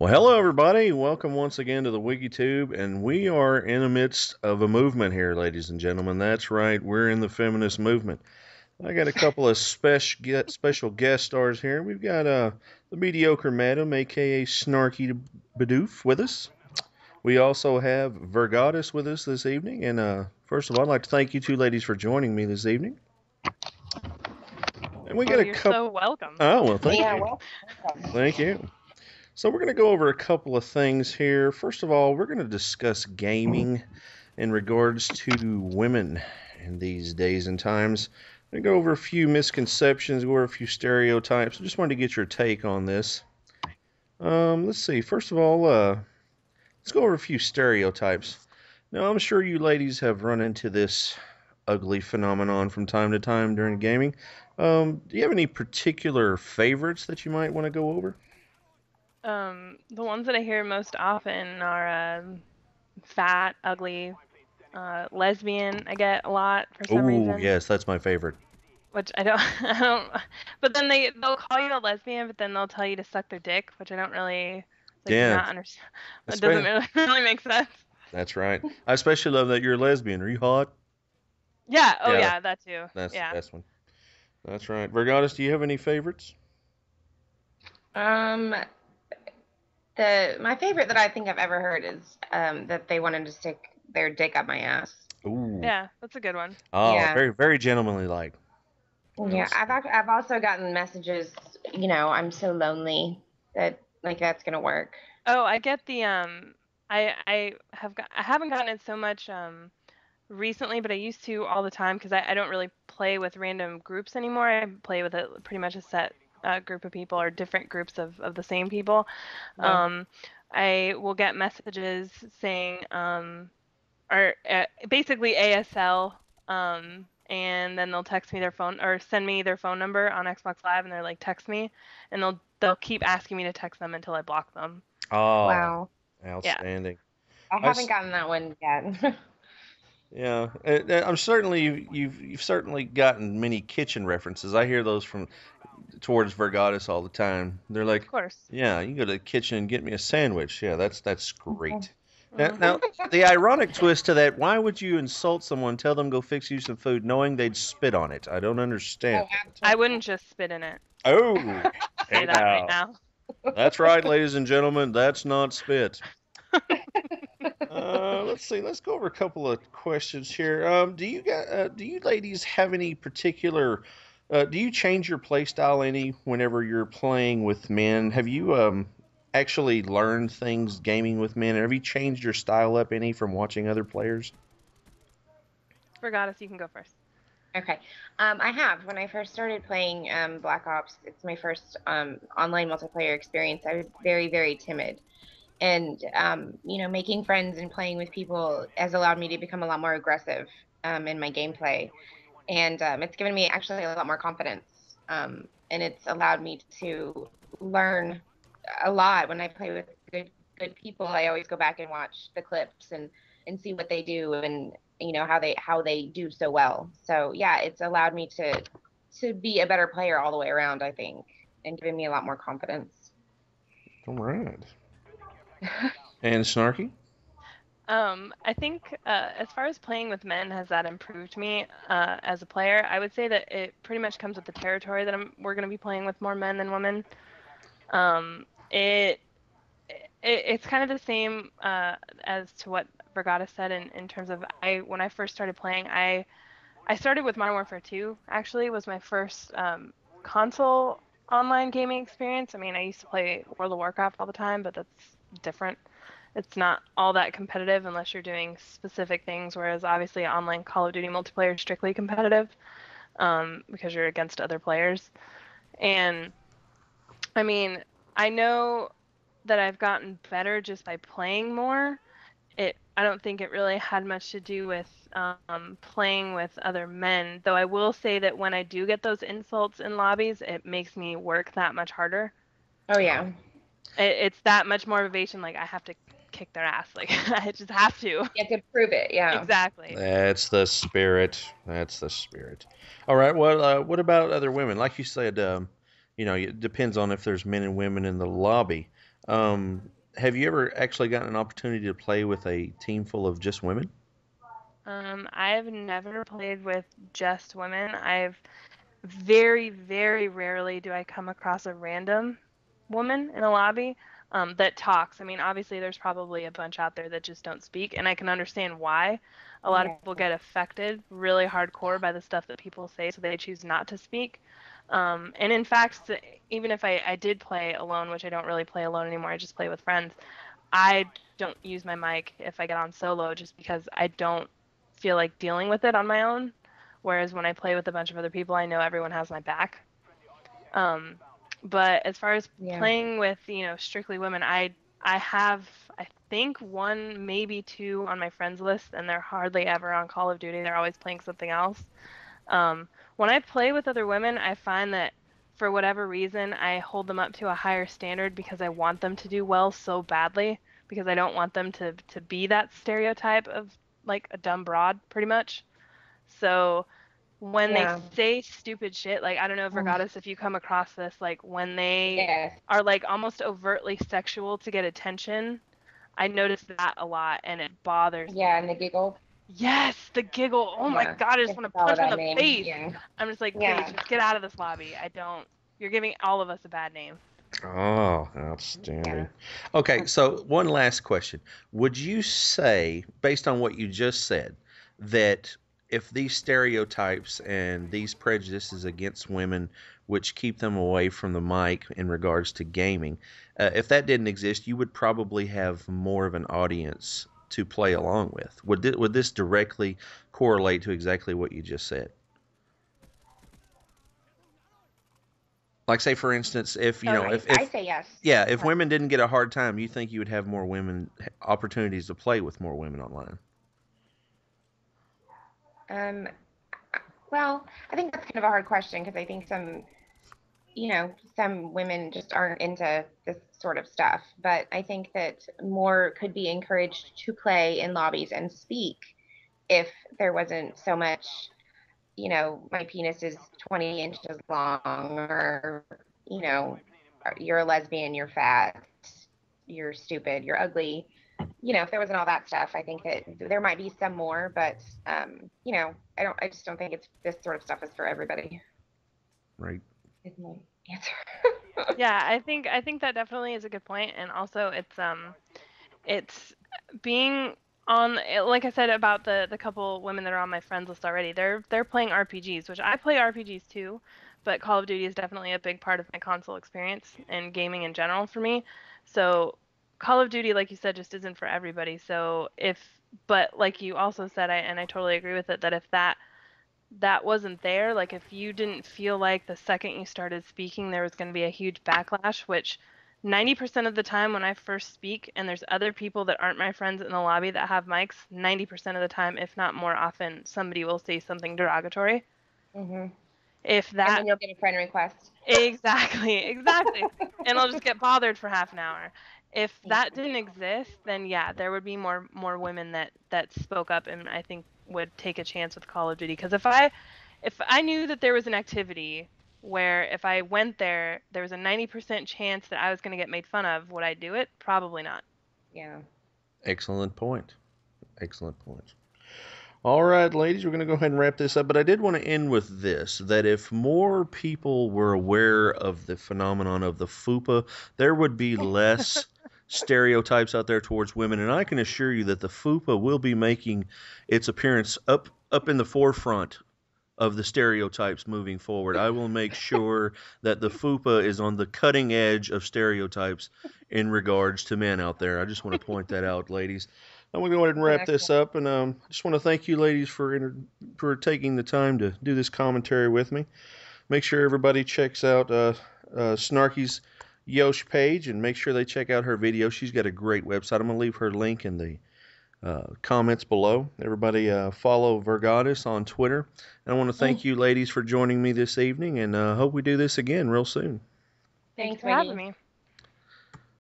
Well, hello everybody. Welcome once again to the Wiggy Tube, and we are in the midst of a movement here, ladies and gentlemen. That's right, we're in the feminist movement. I got a couple of special guest stars here. We've got the MediocreMadam, aka Snarkybidoof, with us. We also have Virgoddess with us this evening, and first of all, I'd like to thank you two ladies for joining me this evening. And we got a You're couple. so welcome. Oh well, thank you. Welcome. Thank you. So we're going to go over a couple of things here. First of all, we're going to discuss gaming in regards to women in these days and times. We're going to go over a few misconceptions, go over a few stereotypes. I just wanted to get your take on this. Let's see. First of all, let's go over a few stereotypes. Now, I'm sure you ladies have run into this ugly phenomenon from time to time during gaming. Do you have any particular favorites that you might want to go over? The ones that I hear most often are fat, ugly, lesbian. I get a lot for some Oh, reason, yes, that's my favorite. which I don't, I don't. But then they'll call you a lesbian, but then they'll tell you to suck their dick, which I don't really like. Yeah, Not understand. It doesn't really make sense. that's right. I especially love that you're a lesbian. Are you hot? Yeah. Oh Yeah, yeah, that too. that's the Yeah. best one. That's right. Vergadis, do you have any favorites? Um, my favorite that I think I've ever heard is that they wanted to stick their dick up my ass. Ooh. Yeah, that's a good one. Oh, Yeah. very, very gentlemanly like. Yeah, I've also gotten messages. I'm so lonely that that's gonna work. Oh, I get the I haven't gotten it so much recently, but I used to all the time because I don't really play with random groups anymore. I play with pretty much a set group of people or different groups of the same people. Yeah. I will get messages saying or basically ASL, and then they'll text me their phone or send me their phone number on Xbox Live, and they're like, text me, and they'll keep asking me to text them until I block them. Oh, Wow. outstanding. I I s- haven't gotten that one yet. Yeah, I'm certainly you've certainly gotten many kitchen references. I hear those from towards Vergadis all the time. They're Of like, course. yeah, you can go to the kitchen and get me a sandwich. Yeah, that's great. Mhm. Now, the ironic twist to that, why would you insult someone, tell them go fix you some food, knowing they'd spit on it? I don't understand. I wouldn't just spit in it. Oh, Say hey that right now. now. That's right, ladies and gentlemen, that's not spit. Let's see. Let's go over a couple of questions here. Do you ladies have any particular? Do you change your play style any whenever you're playing with men? Have you actually learned things gaming with men? Have you changed your style up any from watching other players? Forgot you can go first. Okay. I have. When I first started playing Black Ops, it's my first online multiplayer experience. I was very, very timid. And, making friends and playing with people has allowed me to become a lot more aggressive in my gameplay. And it's given me actually a lot more confidence. And it's allowed me to learn a lot. When I play with good people, I always go back and watch the clips and see what they do and how they do so well. So yeah, it's allowed me to be a better player all the way around, I think, and giving me a lot more confidence. All right. And Snarky? I think as far as playing with men, has that improved me as a player? I would say that it pretty much comes with the territory that we're going to be playing with more men than women. Um, it, it's kind of the same as to what Vergata said in terms of when I first started playing, I started with Modern Warfare 2. Actually, was my first console online gaming experience. I mean, I used to play World of Warcraft all the time, but that's different. It's not all that competitive unless you're doing specific things, whereas obviously online Call of Duty multiplayer is strictly competitive because you're against other players. And I mean, I know that I've gotten better just by playing more. I don't think it really had much to do with playing with other men, though I will say that when I do get those insults in lobbies, it makes me work that much harder. Oh yeah. It's that much more motivation. Like I have to kick their ass. Like I just have to. You have to prove it. Yeah. Exactly. That's the spirit. That's the spirit. All right. Well, what about other women? Like you said, it depends on if there's men and women in the lobby. Have you ever actually gotten an opportunity to play with a team full of just women? I've never played with just women. I've very, very rarely do I come across a random woman in a lobby that talks. I mean, obviously, there's probably a bunch out there that just don't speak, and I can understand why. A lot of Yeah. people get affected really hardcore by the stuff that people say, so they choose not to speak. And in fact, even if I did play alone, which I don't really play alone anymore, I just play with friends, I don't use my mic if I get on solo just because I don't feel like dealing with it on my own. Whereas when I play with a bunch of other people, I know everyone has my back. Um, but as far as Yeah. playing with, strictly women, I have I think one, maybe two on my friends list, and they're hardly ever on Call of Duty. They're always playing something else. When I play with other women, I find that for whatever reason, I hold them up to a higher standard because I want them to do well so badly, because I don't want them to be that stereotype of like a dumb broad, pretty much. So when they Yeah. say stupid shit, like I don't know, Mm. Virgoddess, if you come across this, like when they Yes. are like almost overtly sexual to get attention, I notice that a lot and it bothers me. Yeah, and the giggle. Yes, the giggle. Oh my Yeah. God, I just It's want to all a punch her in bad the name. face. Yeah. I'm just like, please, Yeah. just get out of this lobby. I don't. You're giving all of us a bad name. Oh, Yeah. outstanding. Okay, so one last question. Would you say, based on what you just said, that if these stereotypes and these prejudices against women, which keep them away from the mic in regards to gaming, if that didn't exist, you would probably have more of an audience to play along with? Would this directly correlate to exactly what you just said? Like, say, for instance, if you Oh, know, I say yes. yeah, if women didn't get a hard time, you think you would have more women opportunities to play with more women online? Um, well, I think that's kind of a hard question because I think some women just aren't into this sort of stuff. But I think that more could be encouraged to play in lobbies and speak if there wasn't so much, my penis is 20 inches long, or, you know, you're a lesbian, you're fat, you're stupid, you're ugly. If there wasn't all that stuff, I think that there might be some more, but I just don't think it's this sort of stuff is for everybody. Right. Is my answer. Yeah, I think that definitely is a good point, and also it's being on, like I said about the couple women that are on my friends list already. They're playing RPGs, which I play RPGs too, but Call of Duty is definitely a big part of my console experience and gaming in general for me. So Call of Duty, like you said, just isn't for everybody. But like you also said, and I totally agree with it, that if that wasn't there, like if you didn't feel like the second you started speaking there was going to be a huge backlash, which 90% of the time when I first speak and there's other people that aren't my friends in the lobby that have mics, 90% of the time, if not more often, somebody will say something derogatory. hmm If And that then you'll get a friend request. exactly. And I'll just get bothered for half an hour. If Yeah. that didn't exist, then yeah, there would be more women that spoke up and I think would take a chance with Call of Duty. Because if I knew that there was an activity where if I went there was a 90% chance that I was going to get made fun of, would I do it? Probably not. Yeah. Excellent point. Excellent point. All right, ladies, we're going to go ahead and wrap this up, but I did want to end with this, that if more people were aware of the phenomenon of the FUPA, there would be less stereotypes out there towards women, and I can assure you that the FUPA will be making its appearance up in the forefront of the stereotypes moving forward. I will make sure that the FUPA is on the cutting edge of stereotypes in regards to men out there. I just want to point that out, ladies. I'm going to go ahead and wrap this up, and I just want to thank you, ladies, for taking the time to do this commentary with me. Make sure everybody checks out Snarky's Yosh page, and make sure they check out her video. She's got a great website. I'm going to leave her link in the comments below. Everybody follow Virgoddess on Twitter. And I want to thank you, ladies, for joining me this evening, and hope we do this again real soon. Thank you Thanks, for having Wiggy. me.